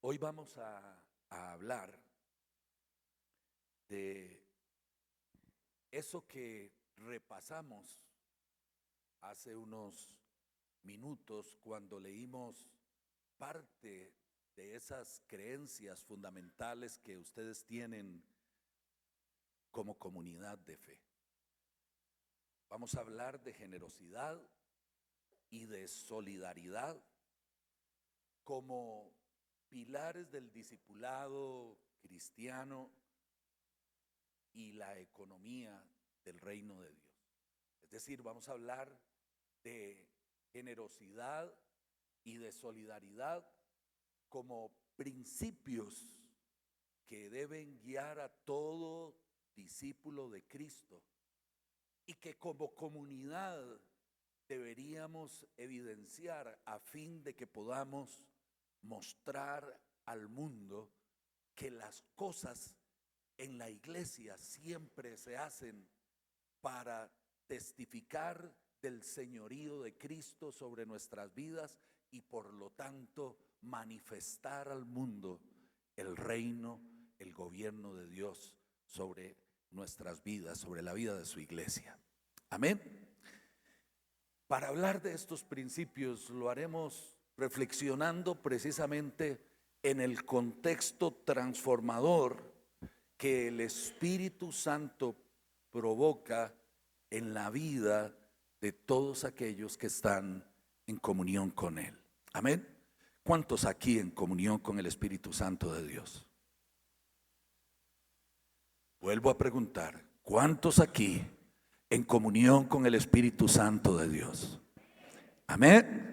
Hoy vamos a hablar de eso que repasamos hace unos minutos cuando leímos parte de esas creencias fundamentales que ustedes tienen como comunidad de fe. Vamos a hablar de generosidad y de solidaridad como pilares del discipulado cristiano y la economía del reino de Dios. Es decir, vamos a hablar de generosidad y de solidaridad como principios que deben guiar a todo discípulo de Cristo y que como comunidad deberíamos evidenciar a fin de que podamos mostrar al mundo que las cosas en la iglesia siempre se hacen para testificar del señorío de Cristo sobre nuestras vidas y por lo tanto manifestar al mundo el reino, el gobierno de Dios sobre nuestras vidas, sobre la vida de su iglesia. Amén. Para hablar de estos principios lo haremos reflexionando precisamente en el contexto transformador que el Espíritu Santo provoca en la vida de todos aquellos que están en comunión con Él. Amén. ¿Cuántos aquí en comunión con el Espíritu Santo de Dios? Vuelvo a preguntar, ¿cuántos aquí en comunión con el Espíritu Santo de Dios? Amén.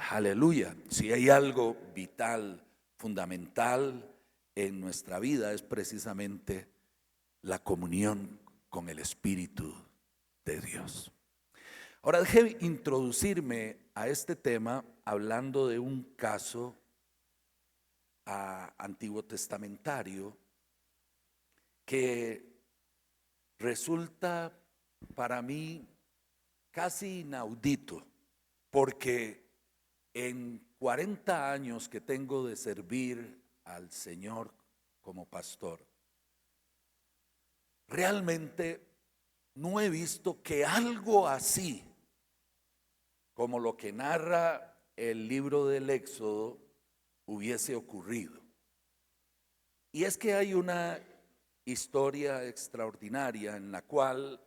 Aleluya. Si hay algo vital, fundamental en nuestra vida es precisamente la comunión con el Espíritu de Dios. Ahora déjeme introducirme a este tema hablando de un caso antiguo testamentario que resulta para mí casi inaudito, porque en 40 años que tengo de servir al Señor como pastor, realmente no he visto que algo así como lo que narra el libro del Éxodo hubiese ocurrido. Y es que hay una historia extraordinaria en la cual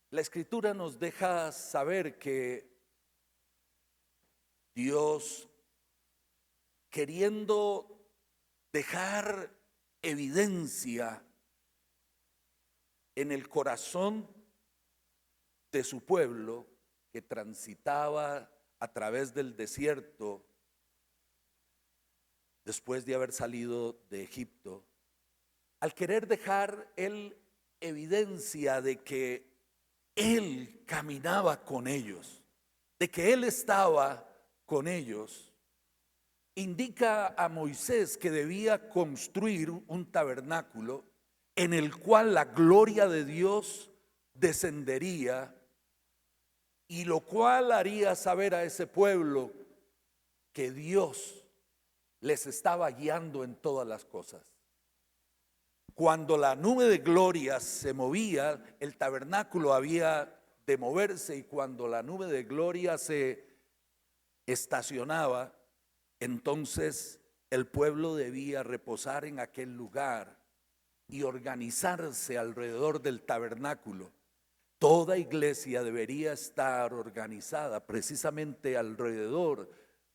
la Escritura nos deja saber que Dios, queriendo dejar evidencia en el corazón de su pueblo que transitaba a través del desierto después de haber salido de Egipto, al querer dejar él evidencia de que él caminaba con ellos, de que él estaba con ellos, indica a Moisés que debía construir un tabernáculo en el cual la gloria de Dios descendería, y lo cual haría saber a ese pueblo que Dios les estaba guiando en todas las cosas. Cuando la nube de gloria se movía, el tabernáculo había de moverse, y cuando la nube de gloria se estacionaba, entonces el pueblo debía reposar en aquel lugar y organizarse alrededor del tabernáculo. Toda iglesia debería estar organizada precisamente alrededor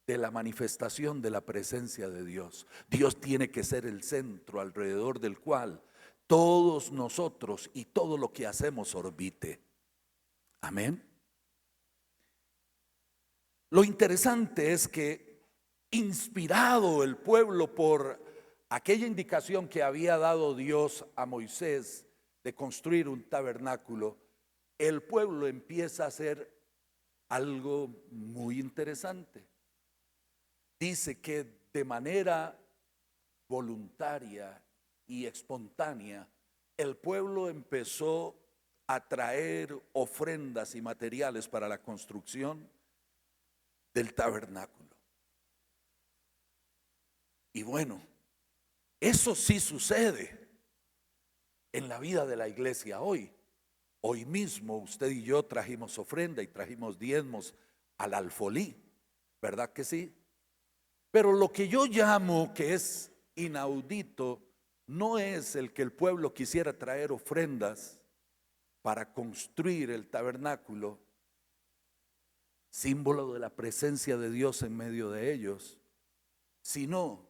de la manifestación de la presencia de Dios. Dios tiene que ser el centro alrededor del cual todos nosotros y todo lo que hacemos orbite. Amén. Lo interesante es que, inspirado el pueblo por aquella indicación que había dado Dios a Moisés de construir un tabernáculo, el pueblo empieza a hacer algo muy interesante. Dice que de manera voluntaria y espontánea, el pueblo empezó a traer ofrendas y materiales para la construcción del tabernáculo. Y bueno, eso sí sucede en la vida de la iglesia hoy. Hoy mismo usted y yo trajimos ofrenda y trajimos diezmos al alfolí, ¿verdad que sí? Pero lo que yo llamo que es inaudito no es el que el pueblo quisiera traer ofrendas para construir el tabernáculo, símbolo de la presencia de Dios en medio de ellos, sino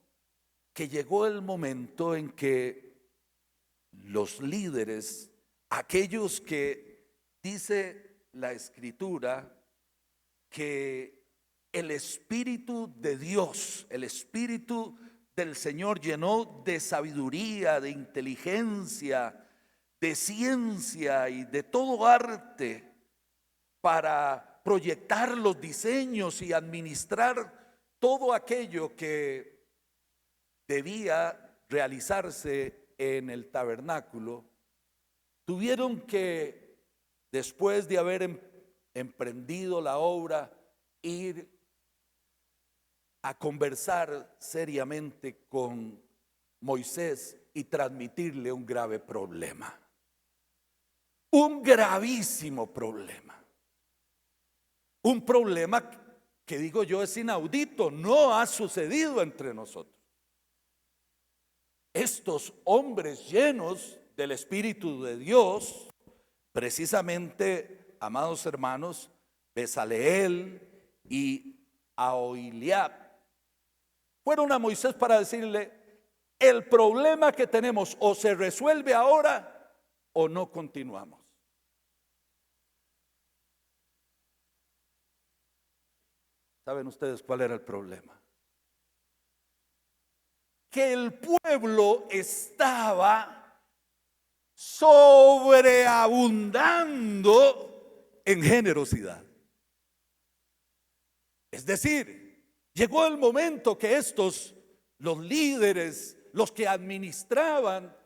que llegó el momento en que los líderes, aquellos que dice la Escritura que el Espíritu de Dios, el Espíritu del Señor llenó de sabiduría, de inteligencia, de ciencia y de todo arte para proyectar los diseños y administrar todo aquello que debía realizarse en el tabernáculo. Tuvieron que, después de haber emprendido la obra, ir a conversar seriamente con Moisés y transmitirle un grave problema. Un gravísimo problema. Un problema que digo yo es inaudito, no ha sucedido entre nosotros. Estos hombres llenos del Espíritu de Dios, precisamente, amados hermanos, Bezaleel y Aholiab, fueron a Moisés para decirle: el problema que tenemos o se resuelve ahora o no continuamos. ¿Saben ustedes cuál era el problema? Que el pueblo estaba sobreabundando en generosidad. Es decir, llegó el momento que los líderes, los que administraban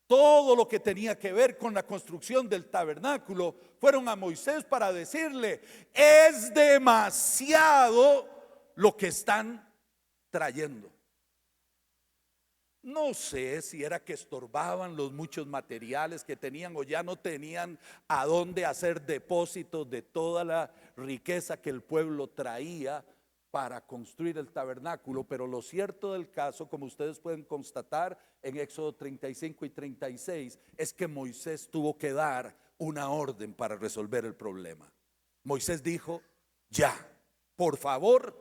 todo lo que tenía que ver con la construcción del tabernáculo, fueron a Moisés para decirle: es demasiado lo que están trayendo. No sé si era que estorbaban los muchos materiales que tenían o ya no tenían a dónde hacer depósitos de toda la riqueza que el pueblo traía para construir el tabernáculo. Pero lo cierto del caso, como ustedes pueden constatar en Éxodo 35 y 36, es que Moisés tuvo que dar una orden para resolver el problema. Moisés dijo: ya, por favor,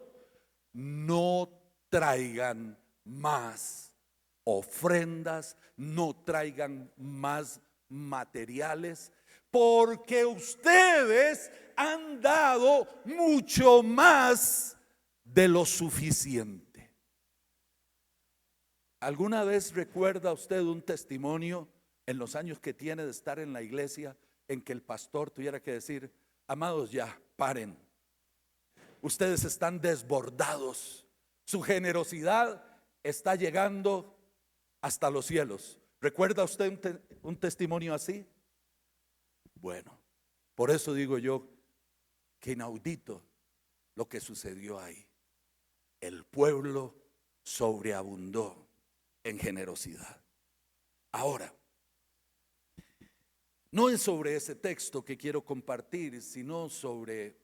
no traigan más ofrendas, no traigan más materiales, porque ustedes han dado mucho más de lo suficiente. ¿Alguna vez recuerda usted un testimonio en los años que tiene de estar en la iglesia en que el pastor tuviera que decir: amados, ya, paren, ustedes están desbordados, su generosidad está llegando hasta los cielos? ¿Recuerda usted un testimonio así? Bueno, por eso digo yo que inaudito lo que sucedió ahí. El pueblo sobreabundó en generosidad. Ahora, no es sobre ese texto que quiero compartir, sino sobre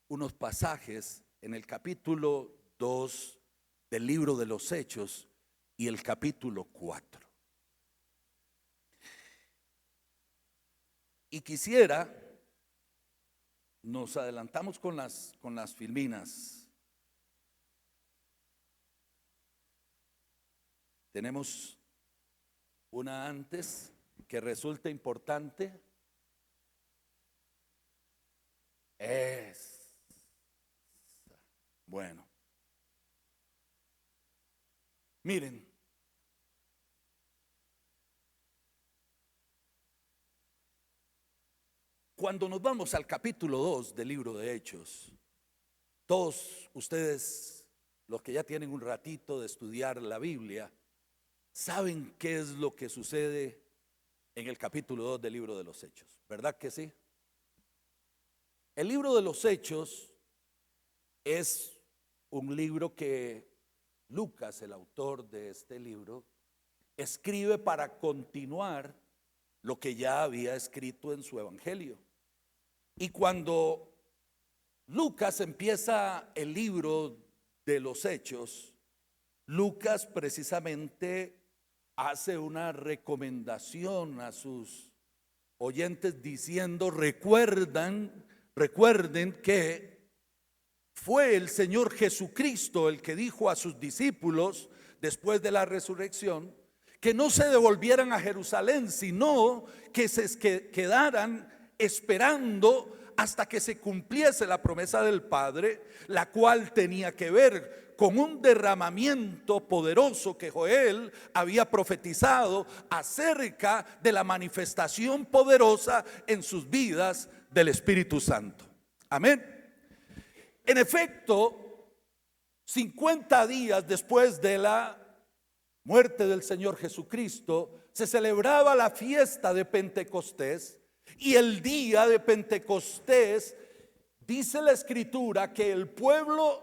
unos pasajes en el capítulo 2 del libro de los Hechos y el capítulo 4. Y quisiera, nos adelantamos con las filminas. Tenemos una antes que resulta importante. Bueno. Miren, cuando nos vamos al capítulo 2 del libro de Hechos, todos ustedes, los que ya tienen un ratito de estudiar la Biblia, saben qué es lo que sucede en el capítulo 2 del libro de los Hechos, ¿verdad que sí? El libro de los Hechos es un libro que Lucas, el autor de este libro, escribe para continuar lo que ya había escrito en su evangelio. Y cuando Lucas empieza el libro de los Hechos, Lucas precisamente hace una recomendación a sus oyentes diciendo: recuerden que fue el Señor Jesucristo el que dijo a sus discípulos después de la resurrección que no se devolvieran a Jerusalén, sino que se quedaran esperando hasta que se cumpliese la promesa del Padre, la cual tenía que ver con un derramamiento poderoso que Joel había profetizado acerca de la manifestación poderosa en sus vidas del Espíritu Santo. Amén. En efecto, 50 días después de la muerte del Señor Jesucristo, se celebraba la fiesta de Pentecostés. Y el día de Pentecostés, dice la Escritura que el pueblo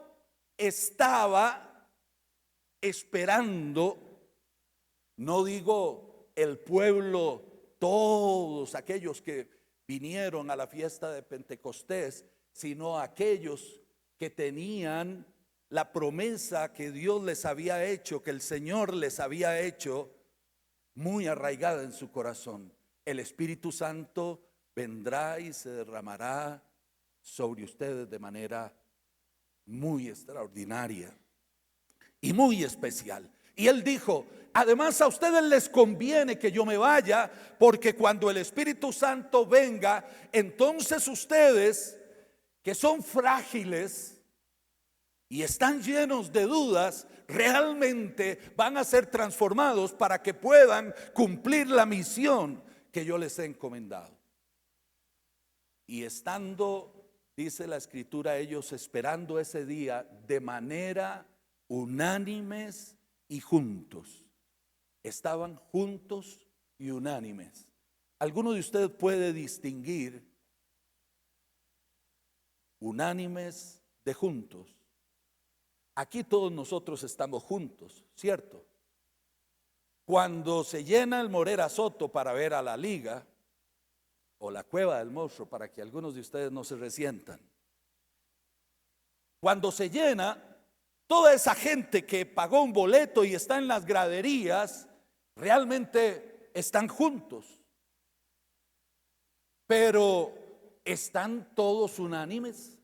estaba esperando, no digo el pueblo, todos aquellos que vinieron a la fiesta de Pentecostés, sino aquellos que tenían la promesa que Dios les había hecho, que el Señor les había hecho, muy arraigada en su corazón. El Espíritu Santo vendrá y se derramará sobre ustedes de manera muy extraordinaria y muy especial. Y él dijo: además a ustedes les conviene que yo me vaya, porque cuando el Espíritu Santo venga, entonces ustedes que son frágiles y están llenos de dudas, realmente van a ser transformados para que puedan cumplir la misión que yo les he encomendado. Y estando, dice la Escritura, ellos esperando ese día de manera unánimes y juntos. Estaban juntos y unánimes. ¿Alguno de ustedes puede distinguir unánimes de juntos? Aquí todos nosotros estamos juntos, ¿cierto? Cuando se llena el Morera Soto para ver a la Liga, o la Cueva del Monstruo, para que algunos de ustedes no se resientan, cuando se llena, toda esa gente que pagó un boleto y está en las graderías, realmente están juntos. Pero ¿están todos unánimes?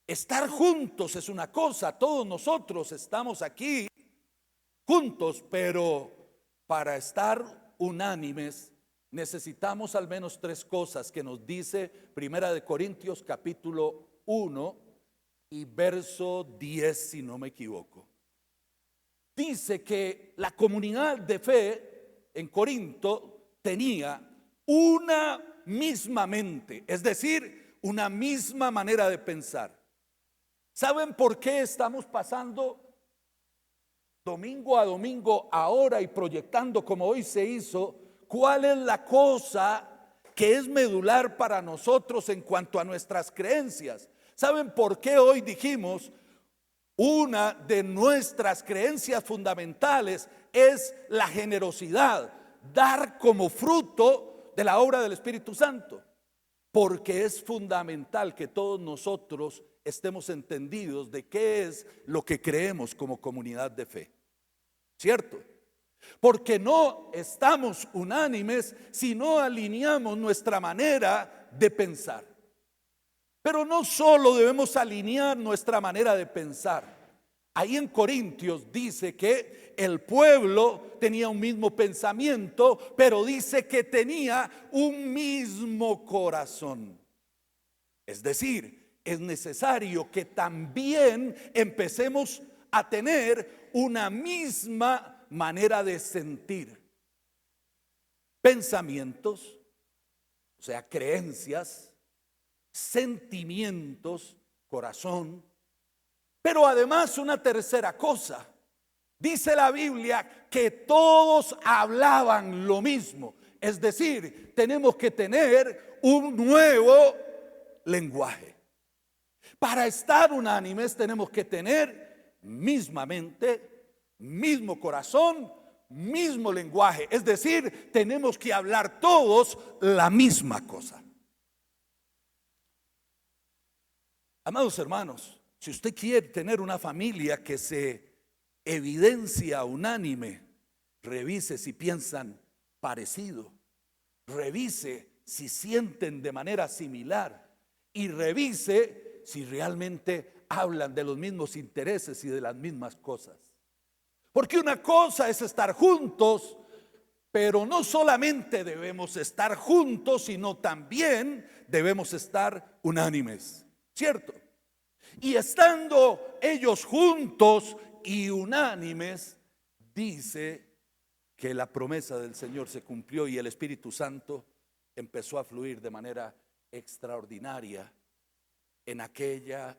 Estar juntos es una cosa, todos nosotros estamos aquí juntos, pero para estar unánimes necesitamos al menos tres cosas que nos dice Primera de Corintios capítulo 1 y verso 10, si no me equivoco. Dice que la comunidad de fe en Corinto tenía una misma mente, es decir, una misma manera de pensar. ¿Saben por qué estamos pasando domingo a domingo ahora y proyectando como hoy se hizo? ¿Cuál es la cosa que es medular para nosotros en cuanto a nuestras creencias? ¿Saben por qué hoy dijimos una de nuestras creencias fundamentales es la generosidad, dar como fruto de la obra del Espíritu Santo? Porque es fundamental que todos nosotros estemos entendidos de qué es lo que creemos como comunidad de fe, ¿cierto? Porque no estamos unánimes si no alineamos nuestra manera de pensar. Pero no solo debemos alinear nuestra manera de pensar. Ahí en Corintios dice que el pueblo tenía un mismo pensamiento, pero dice que tenía un mismo corazón. Es decir, es necesario que también empecemos a tener una misma manera de sentir, pensamientos, o sea, creencias, sentimientos, corazón, pero además una tercera cosa. Dice la Biblia que todos hablaban lo mismo, es decir, tenemos que tener un nuevo lenguaje. Para estar unánimes tenemos que tener misma mente, mismo corazón, mismo lenguaje. Es decir, tenemos que hablar todos la misma cosa. Amados hermanos, si usted quiere tener una familia que se evidencia unánime, revise si piensan parecido, revise si sienten de manera similar y revise si realmente hablan de los mismos intereses y de las mismas cosas. Porque una cosa es estar juntos, pero no solamente debemos estar juntos, sino también debemos estar unánimes, ¿cierto? Y estando ellos juntos y unánimes, dice que la promesa del Señor se cumplió y el Espíritu Santo empezó a fluir de manera extraordinaria en aquel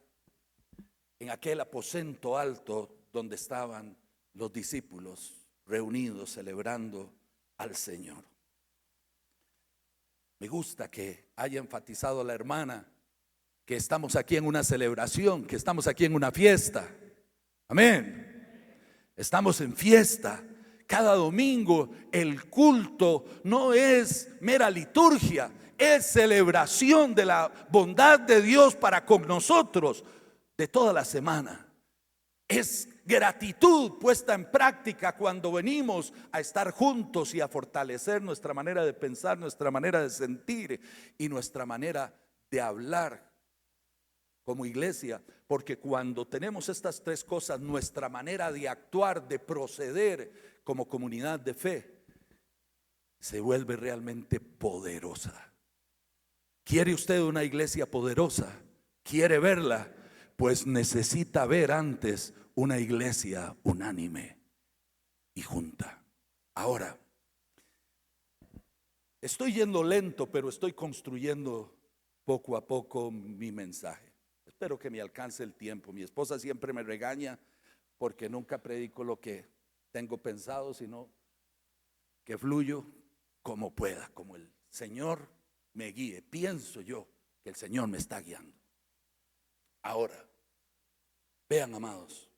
aposento alto donde estaban los discípulos reunidos celebrando al Señor. Me gusta que haya enfatizado la hermana que estamos aquí en una celebración, que estamos aquí en una fiesta. Amén. Estamos en fiesta. Cada domingo el culto no es mera liturgia, es celebración de la bondad de Dios para con nosotros de toda la semana. Es gratitud puesta en práctica cuando venimos a estar juntos y a fortalecer nuestra manera de pensar, nuestra manera de sentir y nuestra manera de hablar como iglesia, porque cuando tenemos estas tres cosas, nuestra manera de actuar, de proceder como comunidad de fe, se vuelve realmente poderosa. ¿Quiere usted una iglesia poderosa? ¿Quiere verla? Pues necesita ver antes una iglesia unánime y junta. Ahora, estoy yendo lento, pero estoy construyendo poco a poco mi mensaje. Espero que me alcance el tiempo. Mi esposa siempre me regaña porque nunca predico lo que tengo pensado, sino que fluyo como pueda, como el Señor me guíe. Pienso yo que el Señor me está guiando. Ahora, vean, amados,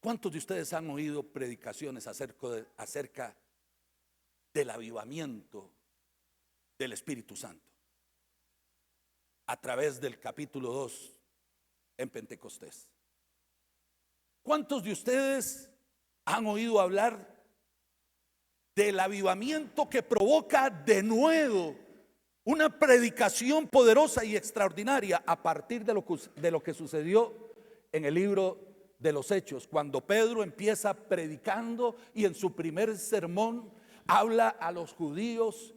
¿cuántos de ustedes han oído predicaciones acerca del avivamiento del Espíritu Santo a través del capítulo 2 en Pentecostés? ¿Cuántos de ustedes han oído hablar del avivamiento que provoca de nuevo una predicación poderosa y extraordinaria a partir de lo que sucedió en el libro de los Hechos, cuando Pedro empieza predicando y en su primer sermón habla a los judíos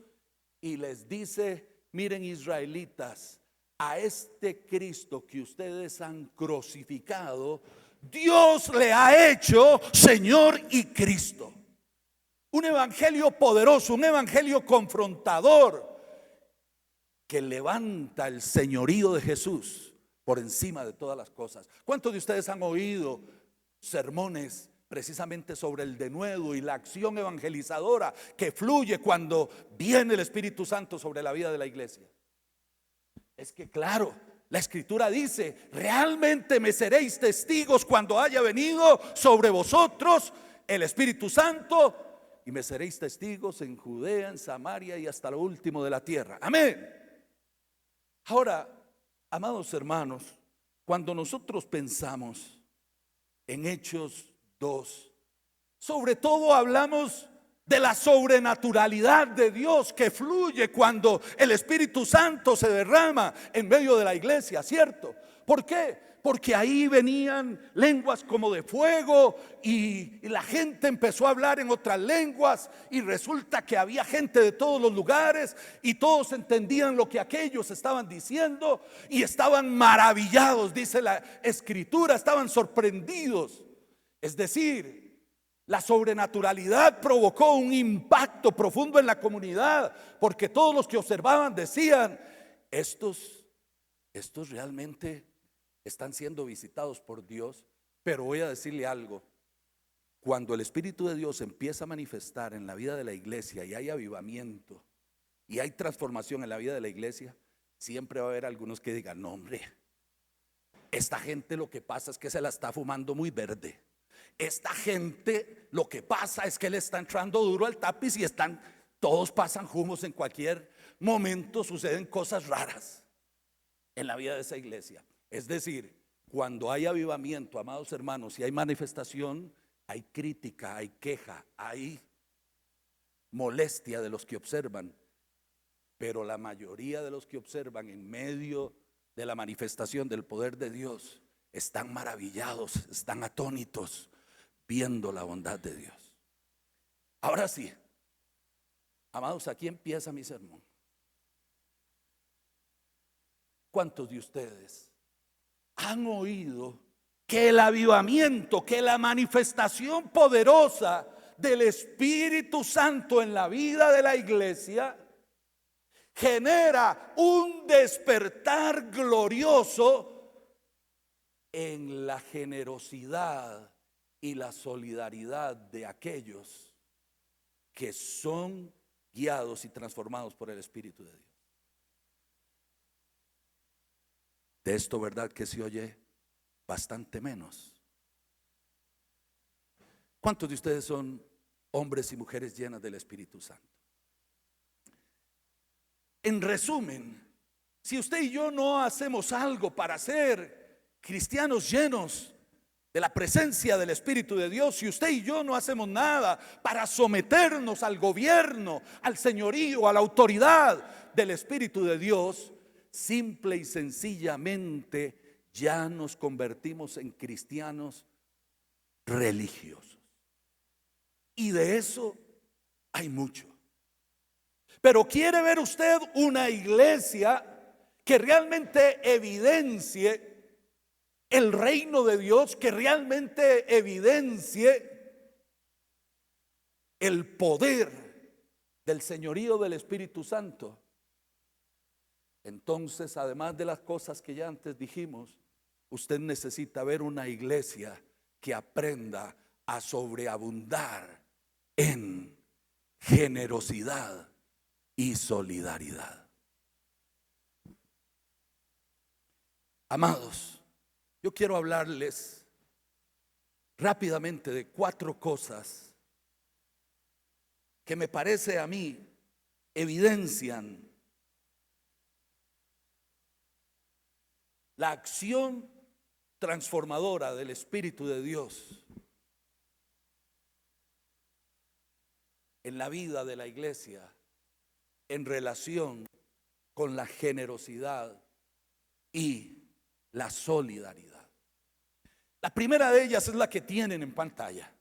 y les dice: miren, israelitas, a este Cristo que ustedes han crucificado, Dios le ha hecho Señor y Cristo. Un evangelio poderoso, un evangelio confrontador que levanta el señorío de Jesús por encima de todas las cosas. ¿Cuántos de ustedes han oído sermones precisamente sobre el denuedo y la acción evangelizadora que fluye cuando viene el Espíritu Santo sobre la vida de la iglesia? Es que claro, la Escritura dice: realmente me seréis testigos cuando haya venido sobre vosotros el Espíritu Santo, y me seréis testigos en Judea, en Samaria y hasta lo último de la tierra. Amén. Ahora, amados hermanos, cuando nosotros pensamos en Hechos 2, sobre todo hablamos de la sobrenaturalidad de Dios que fluye cuando el Espíritu Santo se derrama en medio de la iglesia, ¿cierto? ¿Por qué? Porque ahí venían lenguas como de fuego y la gente empezó a hablar en otras lenguas, y resulta que había gente de todos los lugares y todos entendían lo que aquellos estaban diciendo y estaban maravillados, dice la Escritura, estaban sorprendidos. Es decir, la sobrenaturalidad provocó un impacto profundo en la comunidad, porque todos los que observaban decían: estos realmente están siendo visitados por Dios. Pero voy a decirle algo: cuando el Espíritu de Dios empieza a manifestar en la vida de la iglesia y hay avivamiento y hay transformación en la vida de la iglesia, siempre va a haber algunos que digan: no, hombre, esta gente lo que pasa es que se la está fumando muy verde. Esta gente lo que pasa es que le está entrando duro al tapiz y todos pasan humos en cualquier momento, suceden cosas raras en la vida de esa iglesia. Es decir, cuando hay avivamiento, amados hermanos, y hay manifestación, hay crítica, hay queja, hay molestia de los que observan. Pero la mayoría de los que observan en medio de la manifestación del poder de Dios están maravillados, están atónitos, viendo la bondad de Dios. Ahora sí, amados, aquí empieza mi sermón. ¿Cuántos de ustedes han oído que el avivamiento, que la manifestación poderosa del Espíritu Santo en la vida de la iglesia genera un despertar glorioso en la generosidad y la solidaridad de aquellos que son guiados y transformados por el Espíritu de Dios? De esto, ¿verdad que se oye bastante menos? ¿Cuántos de ustedes son hombres y mujeres llenas del Espíritu Santo? En resumen, si usted y yo no hacemos algo para ser cristianos llenos de la presencia del Espíritu de Dios, si usted y yo no hacemos nada para someternos al gobierno, al señorío, a la autoridad del Espíritu de Dios, simple y sencillamente ya nos convertimos en cristianos religiosos. Y de eso hay mucho. Pero ¿quiere ver usted una iglesia que realmente evidencie el reino de Dios, que realmente evidencie el poder del señorío del Espíritu Santo? Entonces, además de las cosas que ya antes dijimos, usted necesita ver una iglesia que aprenda a sobreabundar en generosidad y solidaridad. Amados, yo quiero hablarles rápidamente de 4 cosas que me parece a mí evidencian la acción transformadora del Espíritu de Dios en la vida de la iglesia en relación con la generosidad y la solidaridad. La primera de ellas es la que tienen en pantalla.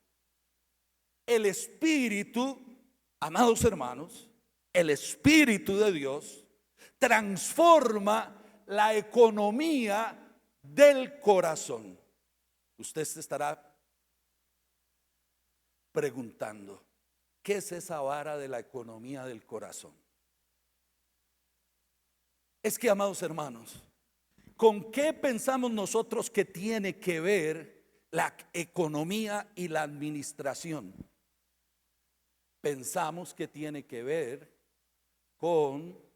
El Espíritu, amados hermanos, el Espíritu de Dios transforma la economía del corazón. Usted se estará preguntando, ¿qué es esa vara de la economía del corazón? Es que, amados hermanos, ¿con qué pensamos nosotros que tiene que ver la economía y la administración? Pensamos que tiene que ver con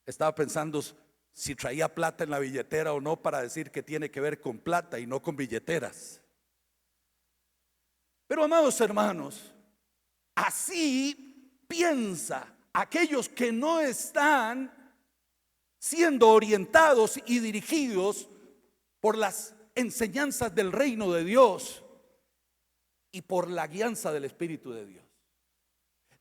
estaba pensando si traía plata en la billetera o no, para decir que tiene que ver con plata y no con billeteras. Pero, amados hermanos, así piensa aquellos que no están siendo orientados y dirigidos por las enseñanzas del reino de Dios y por la guianza del Espíritu de Dios.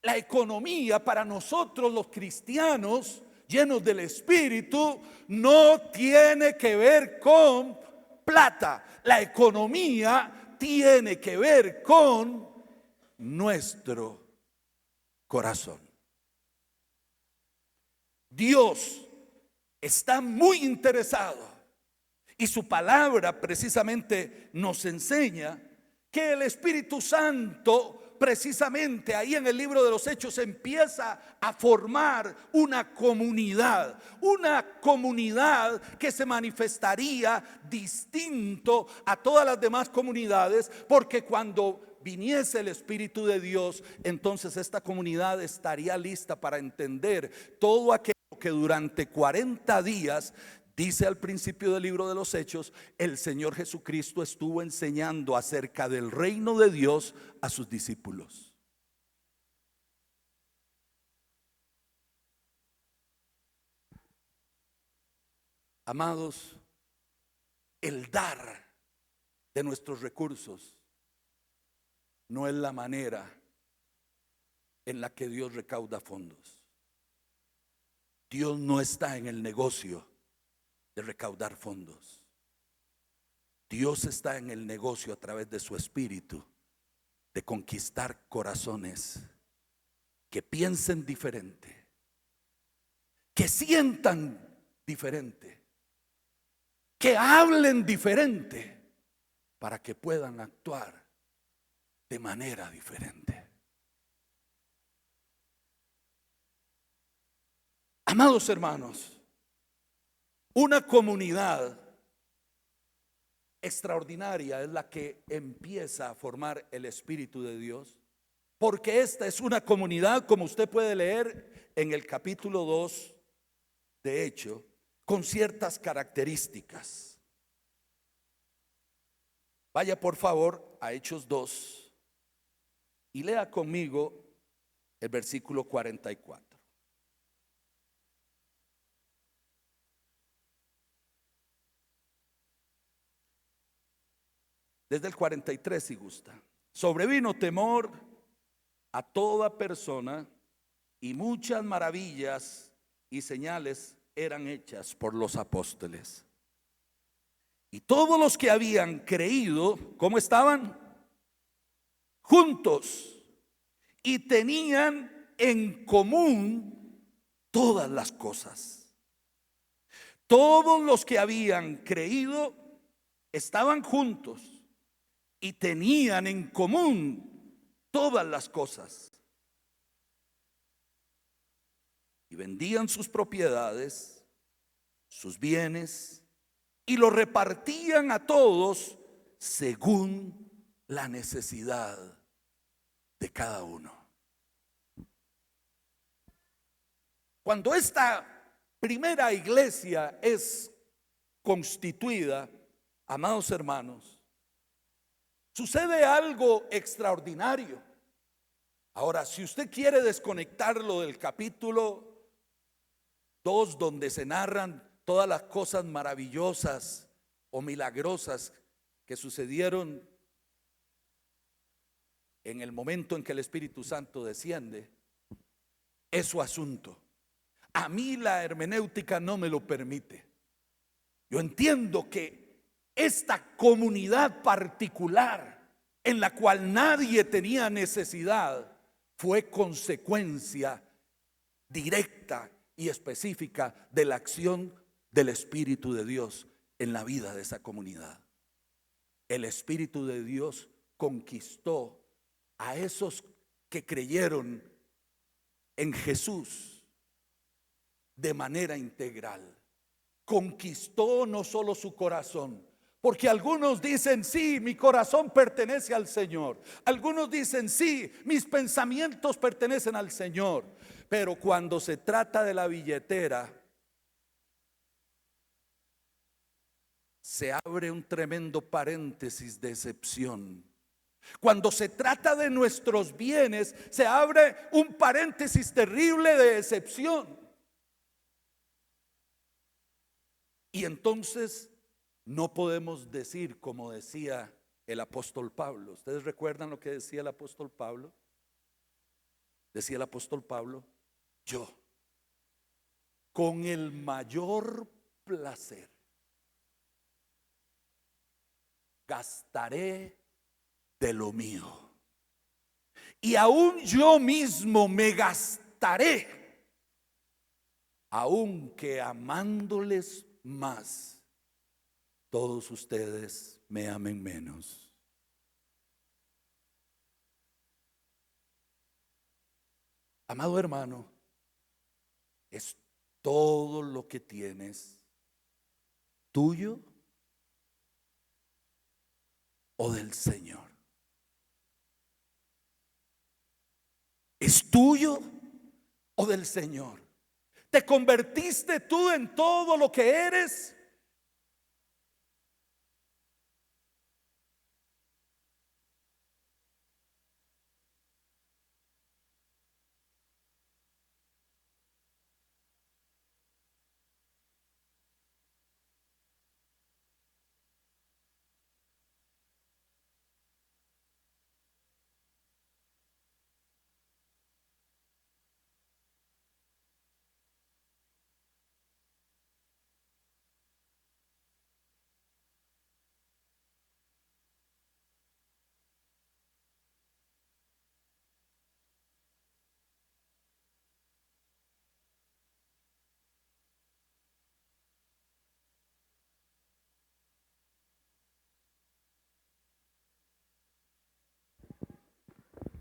La economía para nosotros los cristianos llenos del Espíritu no tiene que ver con plata. La economía tiene que ver con nuestro corazón. Dios está muy interesado y su palabra precisamente nos enseña que el Espíritu Santo precisamente ahí en el libro de los Hechos empieza a formar una comunidad que se manifestaría distinto a todas las demás comunidades, porque cuando viniese el Espíritu de Dios, entonces esta comunidad estaría lista para entender todo aquello que durante 40 días, dice al principio del libro de los Hechos, el Señor Jesucristo estuvo enseñando acerca del reino de Dios a sus discípulos. Amados, el dar de nuestros recursos no es la manera en la que Dios recauda fondos. Dios no está en el negocio de recaudar fondos. Dios está en el negocio a través de su Espíritu de conquistar corazones que piensen diferente, que sientan diferente, que hablen diferente, para que puedan actuar de manera diferente. Amados hermanos, una comunidad extraordinaria es la que empieza a formar el Espíritu de Dios, porque esta es una comunidad, como usted puede leer en el capítulo 2 de Hechos, con ciertas características. Vaya por favor a Hechos 2 y lea conmigo el versículo 44. Desde el 43 si gusta. Sobrevino temor a toda persona y muchas maravillas y señales eran hechas por los apóstoles. Y todos los que habían creído, ¿cómo estaban? Juntos. Y tenían en común todas las cosas. Todos los que habían creído estaban juntos y tenían en común todas las cosas. Y vendían sus propiedades, sus bienes, y lo repartían a todos según la necesidad de cada uno. Cuando esta primera iglesia es constituida, amados hermanos, sucede algo extraordinario. Ahora, si usted quiere desconectarlo del capítulo 2, donde se narran todas las cosas maravillosas o milagrosas que sucedieron en el momento en que el Espíritu Santo desciende, es su asunto. A mí la hermenéutica no me lo permite. Yo entiendo que esta comunidad particular en la cual nadie tenía necesidad fue consecuencia directa y específica de la acción del Espíritu de Dios en la vida de esa comunidad. El Espíritu de Dios conquistó a esos que creyeron en Jesús de manera integral. Conquistó no solo su corazón, porque algunos dicen, sí, mi corazón pertenece al Señor. Algunos dicen, sí, mis pensamientos pertenecen al Señor. Pero cuando se trata de la billetera, se abre un tremendo paréntesis de excepción. Cuando se trata de nuestros bienes, se abre un paréntesis terrible de excepción. Y entonces no podemos decir como decía el apóstol Pablo. ¿Ustedes recuerdan lo que decía el apóstol Pablo? Decía el apóstol Pablo, yo con el mayor placer gastaré de lo mío, y aún yo mismo me gastaré, aunque amándoles más, todos ustedes me amen menos. Amado hermano, es todo lo que tienes tuyo o del Señor. ¿Es tuyo o del Señor? ¿Te convertiste tú en todo lo que eres?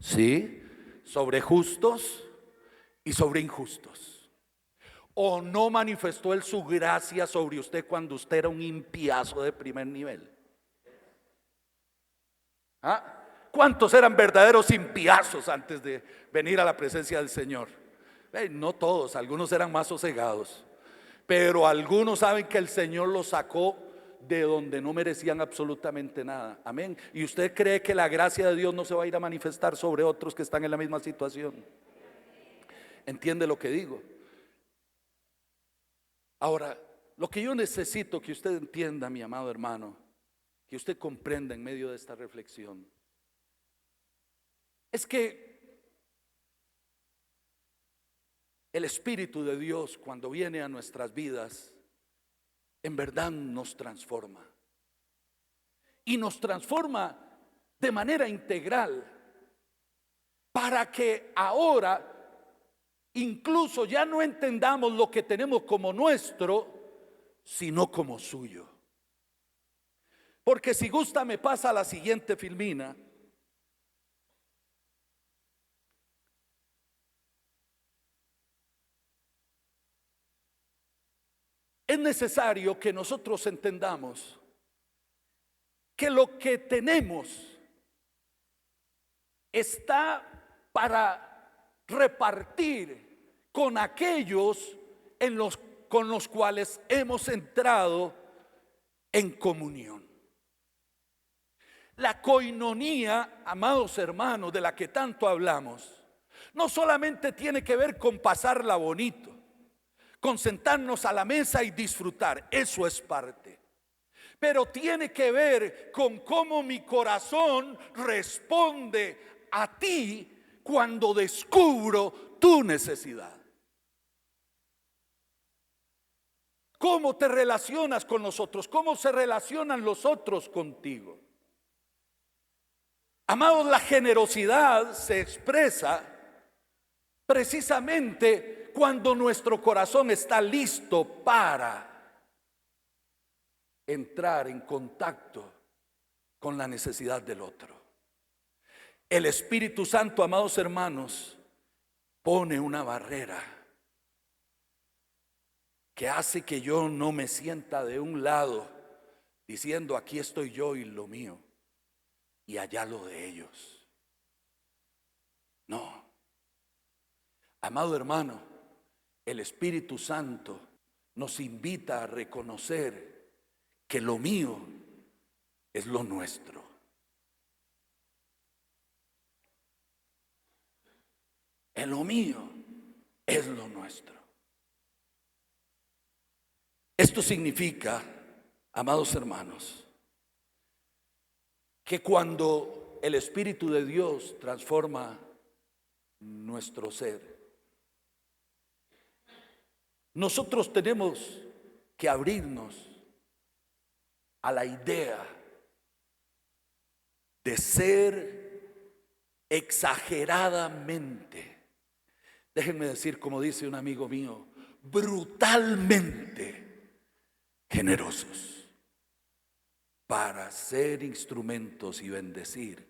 Sí, sobre justos y sobre injustos. ¿O no manifestó Él su gracia sobre usted cuando usted era un impiazo de primer nivel? ¿Ah? ¿Cuántos eran verdaderos impiazos antes de venir a la presencia del Señor? No todos, algunos eran más sosegados, pero algunos saben que el Señor los sacó de donde no merecían absolutamente nada. Amén. ¿Y usted cree que la gracia de Dios no se va a ir a manifestar sobre otros que están en la misma situación? ¿Entiende lo que digo? Ahora, lo que yo necesito que usted entienda, mi amado hermano, que usted comprenda en medio de esta reflexión, es que el Espíritu de Dios, cuando viene a nuestras vidas, en verdad nos transforma. Y nos transforma de manera integral, para que ahora incluso ya no entendamos lo que tenemos como nuestro, sino como suyo. Porque si gusta me pasa a la siguiente filmina. Es necesario que nosotros entendamos que lo que tenemos está para repartir con aquellos con los cuales hemos entrado en comunión. La coinonía, amados hermanos, de la que tanto hablamos, no solamente tiene que ver con pasarla bonito, con sentarnos a la mesa y disfrutar, eso es parte. Pero tiene que ver con cómo mi corazón responde a ti cuando descubro tu necesidad. ¿Cómo te relacionas con los otros? ¿Cómo se relacionan los otros contigo? Amados, la generosidad se expresa precisamente cuando nuestro corazón está listo para entrar en contacto con la necesidad del otro. El Espíritu Santo, amados hermanos, pone una barrera que hace que yo no me sienta de un lado diciendo aquí estoy yo y lo mío y allá lo de ellos. No, amado hermano, el Espíritu Santo nos invita a reconocer que lo mío es lo nuestro. En lo mío es lo nuestro. Esto significa, amados hermanos, que cuando el Espíritu de Dios transforma nuestro ser, nosotros tenemos que abrirnos a la idea de ser exageradamente, déjenme decir como dice un amigo mío, brutalmente generosos para ser instrumentos y bendecir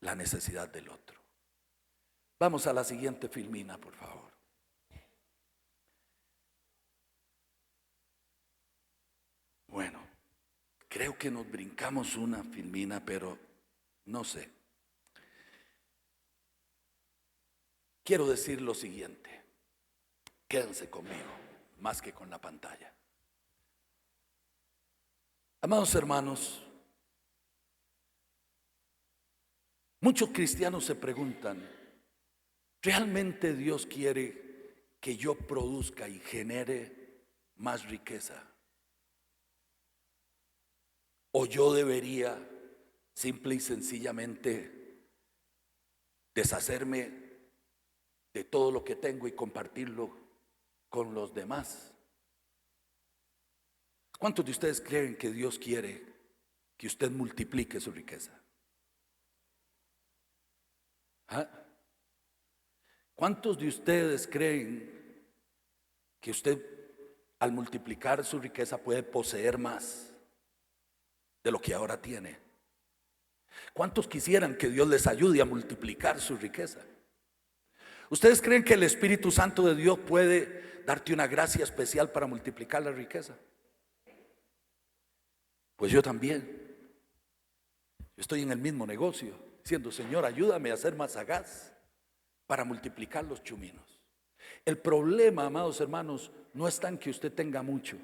la necesidad del otro. Vamos a la siguiente filmina, por favor. Bueno, creo que nos brincamos una filmina, pero no sé. quiero decir lo siguiente. Quédense conmigo, más que con la pantalla. Amados hermanos, muchos cristianos se preguntan, ¿realmente Dios quiere que yo produzca y genere más riqueza? ¿O yo debería simple y sencillamente deshacerme de todo lo que tengo y compartirlo con los demás? ¿Cuántos de ustedes creen que Dios quiere que usted multiplique su riqueza? ¿Ah? ¿Cuántos de ustedes creen que usted al multiplicar su riqueza puede poseer más de lo que ahora tiene? ¿Cuántos quisieran que Dios les ayude a multiplicar su riqueza? ¿Ustedes creen que el Espíritu Santo de Dios puede darte una gracia especial para multiplicar la riqueza? Pues yo también. Yo estoy en el mismo negocio, diciendo, Señor, ayúdame a ser más sagaz para multiplicar los chuminos. El problema, amados hermanos, no está en que usted tenga mucho,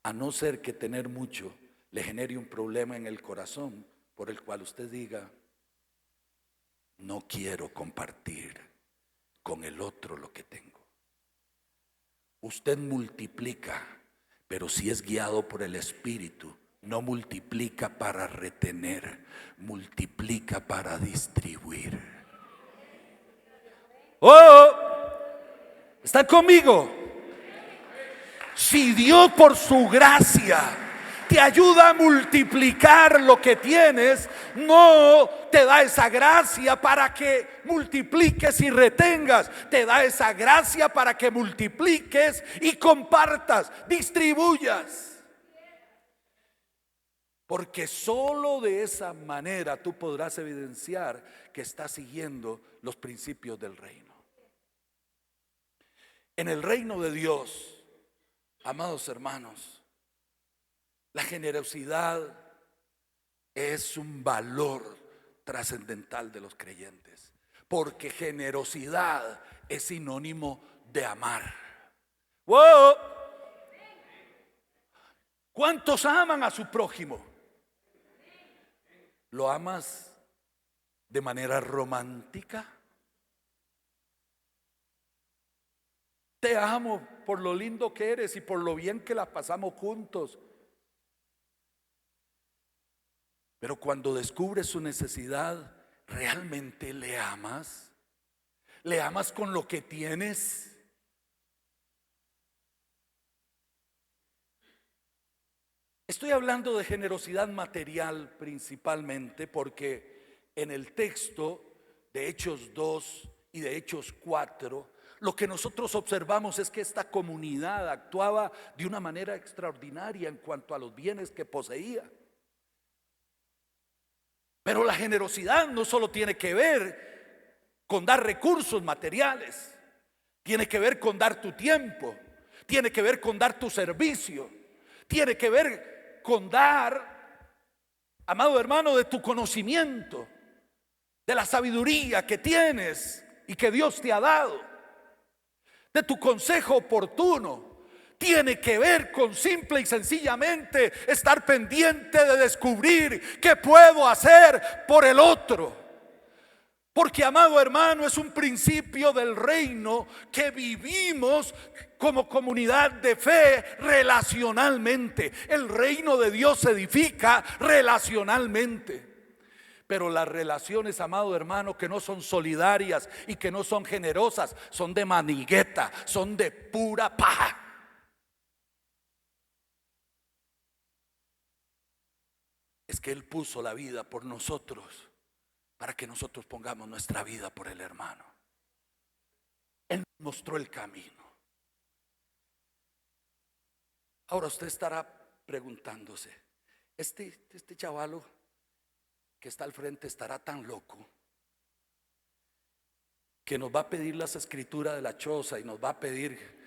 a no ser que tener mucho le genere un problema en el corazón por el cual usted diga, no quiero compartir con el otro lo que tengo. Usted multiplica, pero si es guiado por el Espíritu, no multiplica para retener, multiplica para distribuir. ¡Oh! ¿Están conmigo? Si Dios por su gracia te ayuda a multiplicar lo que tienes, no te da esa gracia para que multipliques y retengas. Te da esa gracia para que multipliques y compartas, distribuyas. Porque solo de esa manera tú podrás evidenciar que estás siguiendo los principios del reino. En el reino de Dios, amados hermanos, la generosidad es un valor trascendental de los creyentes, porque generosidad es sinónimo de amar. ¡Wow! ¿Cuántos aman a su prójimo? ¿Lo amas de manera romántica? Te amo por lo lindo que eres y por lo bien que la pasamos juntos. Pero cuando descubres su necesidad, ¿realmente le amas? ¿Le amas con lo que tienes? Estoy hablando de generosidad material principalmente porque en el texto de Hechos 2 y de Hechos 4, lo que nosotros observamos es que esta comunidad actuaba de una manera extraordinaria en cuanto a los bienes que poseía. Pero la generosidad no solo tiene que ver con dar recursos materiales, tiene que ver con dar tu tiempo, tiene que ver con dar tu servicio, tiene que ver con dar, amado hermano, de tu conocimiento, de la sabiduría que tienes y que Dios te ha dado, de tu consejo oportuno. Tiene que ver con simple y sencillamente estar pendiente de descubrir qué puedo hacer por el otro. Porque, amado hermano, es un principio del reino que vivimos como comunidad de fe relacionalmente. El reino de Dios se edifica relacionalmente. Pero las relaciones, amado hermano, que no son solidarias y que no son generosas, son de manigueta, son de pura paja. Es que Él puso la vida por nosotros para que nosotros pongamos nuestra vida por el hermano. Él mostró el camino. Ahora usted estará preguntándose, este chavalo que está al frente estará tan loco que nos va a pedir las escrituras de la choza y nos va a pedir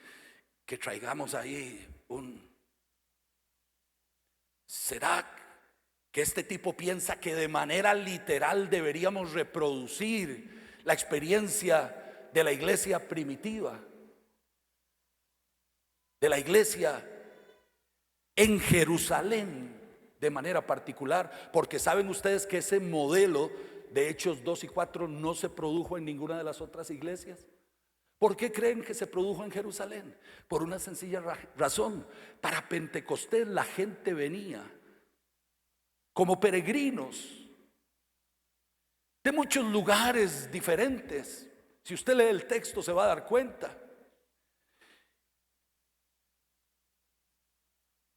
que traigamos ahí ¿será que este tipo piensa que de manera literal deberíamos reproducir la experiencia de la iglesia primitiva, de la iglesia en Jerusalén de manera particular, porque saben ustedes que ese modelo de Hechos 2 y 4 no se produjo en ninguna de las otras iglesias. ¿Por qué creen que se produjo en Jerusalén? Por una sencilla razón. Para Pentecostés la gente venía como peregrinos de muchos lugares diferentes. Si usted lee el texto se va a dar cuenta.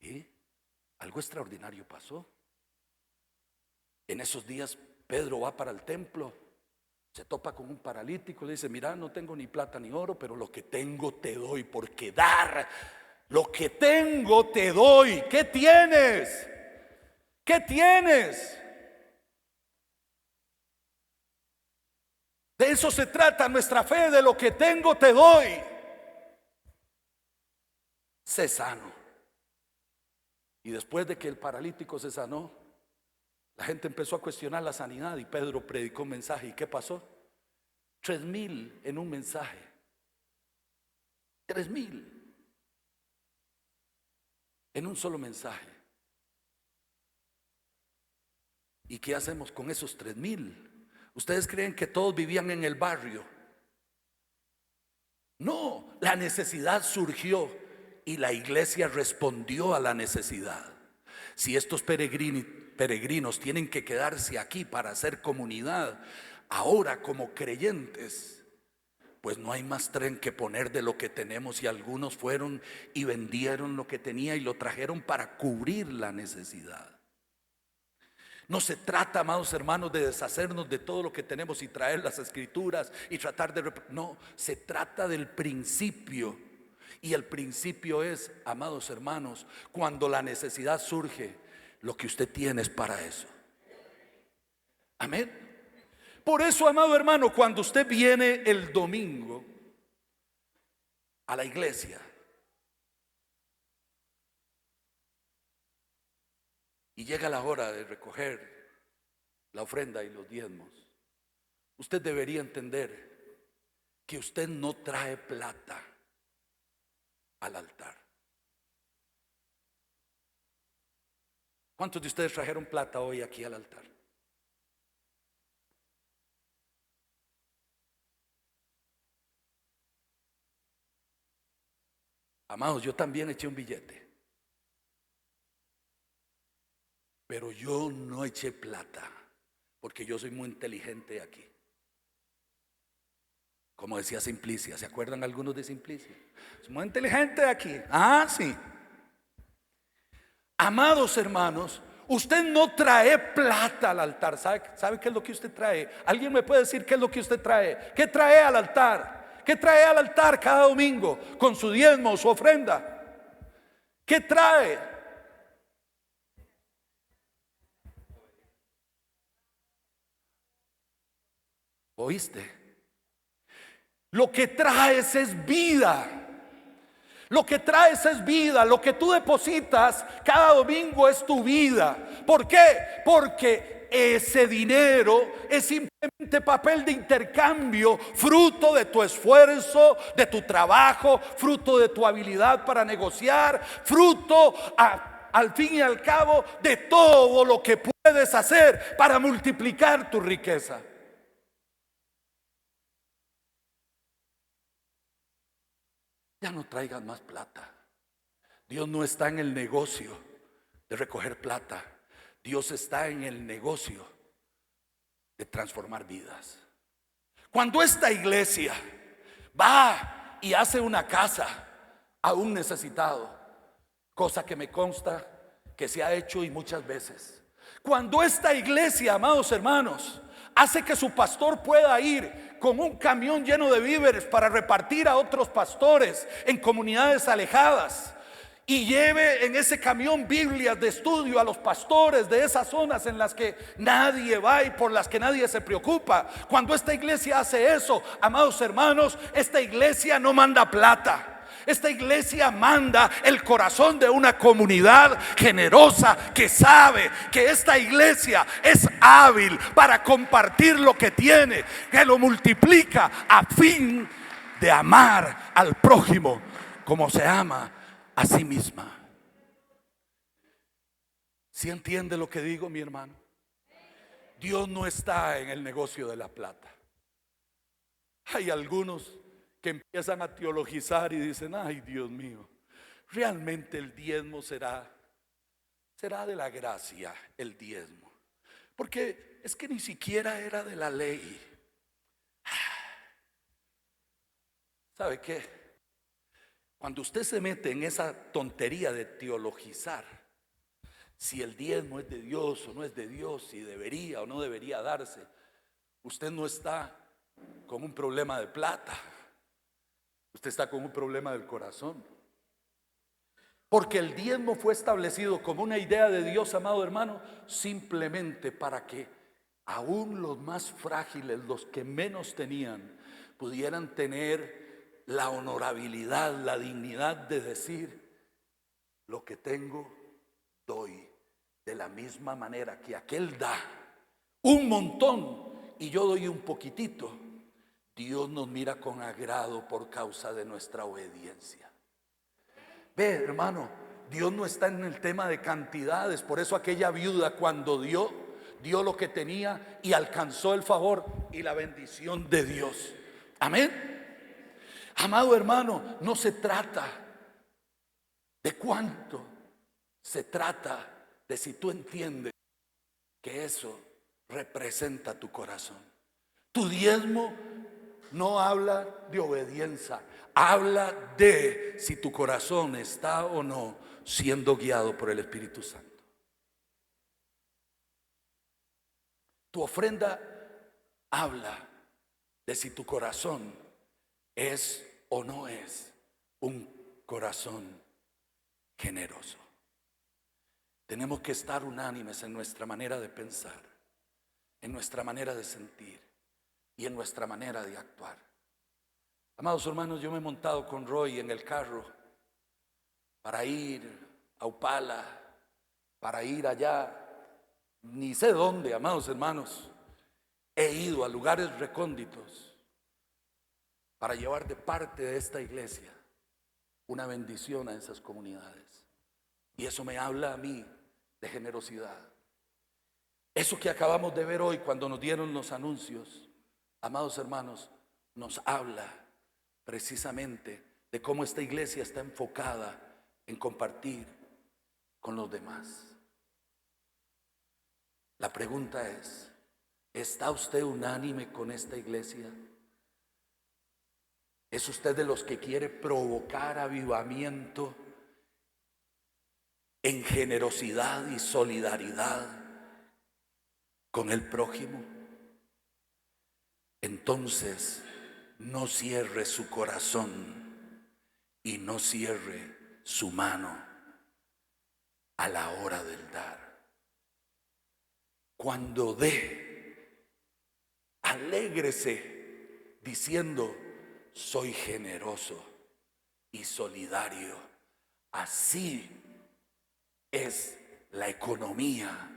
Y algo extraordinario pasó. En esos días Pedro va para el templo, se topa con un paralítico, le dice: mira, no tengo ni plata ni oro, pero lo que tengo te doy, porque dar lo que tengo te doy. ¿Qué tienes? ¿Qué tienes? De eso se trata nuestra fe, de lo que tengo te doy. Sé sano. Y después de que el paralítico se sanó, la gente empezó a cuestionar la sanidad y Pedro predicó un mensaje. ¿Y qué pasó? 3,000 en un mensaje. 3,000 en un solo mensaje. ¿Y qué hacemos con esos 3,000? ¿Ustedes creen que todos vivían en el barrio? No, la necesidad surgió y la iglesia respondió a la necesidad. Si estos peregrinos tienen que quedarse aquí para hacer comunidad, ahora como creyentes, pues no hay más tren que poner de lo que tenemos, y algunos fueron y vendieron lo que tenía y lo trajeron para cubrir la necesidad. No se trata, amados hermanos, de deshacernos de todo lo que tenemos y traer las escrituras y tratar de... No, se trata del principio. Y el principio es, amados hermanos, cuando la necesidad surge, lo que usted tiene es para eso. Amén. Por eso, amado hermano, cuando usted viene el domingo a la iglesia y llega la hora de recoger la ofrenda y los diezmos, usted debería entender que usted no trae plata al altar. ¿Cuántos de ustedes trajeron plata hoy aquí al altar? Amados, yo también eché un billete, pero yo no eché plata, porque yo soy muy inteligente aquí. Como decía Simplicia, ¿se acuerdan algunos de Simplicia? Es muy inteligente aquí. Ah, sí. Amados hermanos, usted no trae plata al altar. ¿Sabe qué es lo que usted trae? ¿Alguien me puede decir qué es lo que usted trae? ¿Qué trae al altar? ¿Qué trae al altar cada domingo con su diezmo, su ofrenda? ¿Qué trae? ¿Oíste? Lo que traes es vida. Lo que traes es vida. Lo que tú depositas cada domingo es tu vida. ¿Por qué? Porque ese dinero es simplemente papel de intercambio, fruto de tu esfuerzo, de tu trabajo, fruto de tu habilidad para negociar, fruto al fin y al cabo de todo lo que puedes hacer para multiplicar tu riqueza. Ya no traigan más plata. Dios no está en el negocio de recoger plata. Dios está en el negocio de transformar vidas. Cuando esta iglesia va y hace una casa a un necesitado, cosa que me consta que se ha hecho y muchas veces. Cuando esta iglesia, amados hermanos, hace que su pastor pueda ir con un camión lleno de víveres para repartir a otros pastores en comunidades alejadas, y lleve en ese camión Biblias de estudio a los pastores de esas zonas en las que nadie va y por las que nadie se preocupa. Cuando esta iglesia hace eso, amados hermanos, esta iglesia no manda plata. Esta iglesia manda el corazón de una comunidad generosa que sabe que esta iglesia es hábil para compartir lo que tiene, que lo multiplica a fin de amar al prójimo como se ama a sí misma. ¿Sí entiende lo que digo, mi hermano? Dios no está en el negocio de la plata. Hay algunos que empiezan a teologizar y dicen: ay, Dios mío, realmente el diezmo será de la gracia, el diezmo, porque es que ni siquiera era de la ley. ¿Sabe qué? Cuando usted se mete en esa tontería de teologizar, si el diezmo es de Dios o no es de Dios, si debería o no debería darse, usted no está con un problema de plata, usted está con un problema del corazón. Porque el diezmo fue establecido como una idea de Dios, amado hermano, simplemente para que aún los más frágiles, los que menos tenían, pudieran tener la honorabilidad, la dignidad de decir: lo que tengo, doy. De la misma manera que aquel da un montón y yo doy un poquitito, Dios nos mira con agrado por causa de nuestra obediencia. Ve, hermano, Dios no está en el tema de cantidades. Por eso aquella viuda, cuando dio lo que tenía y alcanzó el favor y la bendición de Dios. Amén. Amado hermano, no se trata de cuánto, se trata de si tú entiendes que eso representa tu corazón. Tu diezmo no habla de obediencia, habla de si tu corazón está o no siendo guiado por el Espíritu Santo. Tu ofrenda habla de si tu corazón es o no es un corazón generoso. Tenemos que estar unánimes en nuestra manera de pensar, en nuestra manera de sentir y en nuestra manera de actuar. Amados hermanos, yo me he montado con Roy en el carro para ir a Upala, para ir allá, ni sé dónde, amados hermanos. He ido a lugares recónditos para llevar de parte de esta iglesia una bendición a esas comunidades. Y eso me habla a mí de generosidad. Eso que acabamos de ver hoy cuando nos dieron los anuncios, amados hermanos, nos habla precisamente de cómo esta iglesia está enfocada en compartir con los demás. La pregunta es: ¿está usted unánime con esta iglesia? ¿Es usted de los que quiere provocar avivamiento en generosidad y solidaridad con el prójimo? Entonces no cierre su corazón y no cierre su mano a la hora del dar. Cuando dé, alégrese diciendo: soy generoso y solidario. Así es la economía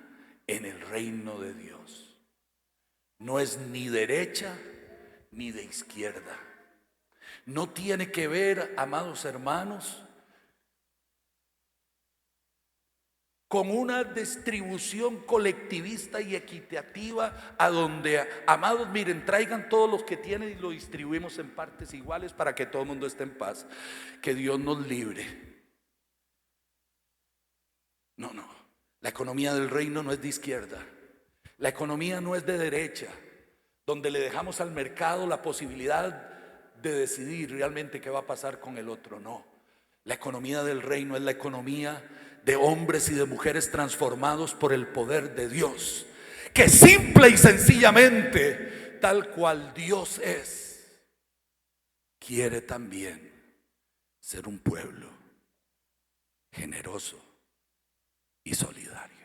en el reino de Dios. No es ni derecha ni de izquierda. No tiene que ver, amados hermanos, con una distribución colectivista y equitativa a donde, amados, miren, traigan todos los que tienen y lo distribuimos en partes iguales para que todo el mundo esté en paz. Que Dios nos libre. No, la economía del reino no es de izquierda. La economía no es de derecha, donde le dejamos al mercado la posibilidad de decidir realmente qué va a pasar con el otro. No, la economía del reino es la economía de hombres y de mujeres transformados por el poder de Dios, que simple y sencillamente, tal cual Dios es, quiere también ser un pueblo generoso y solidario.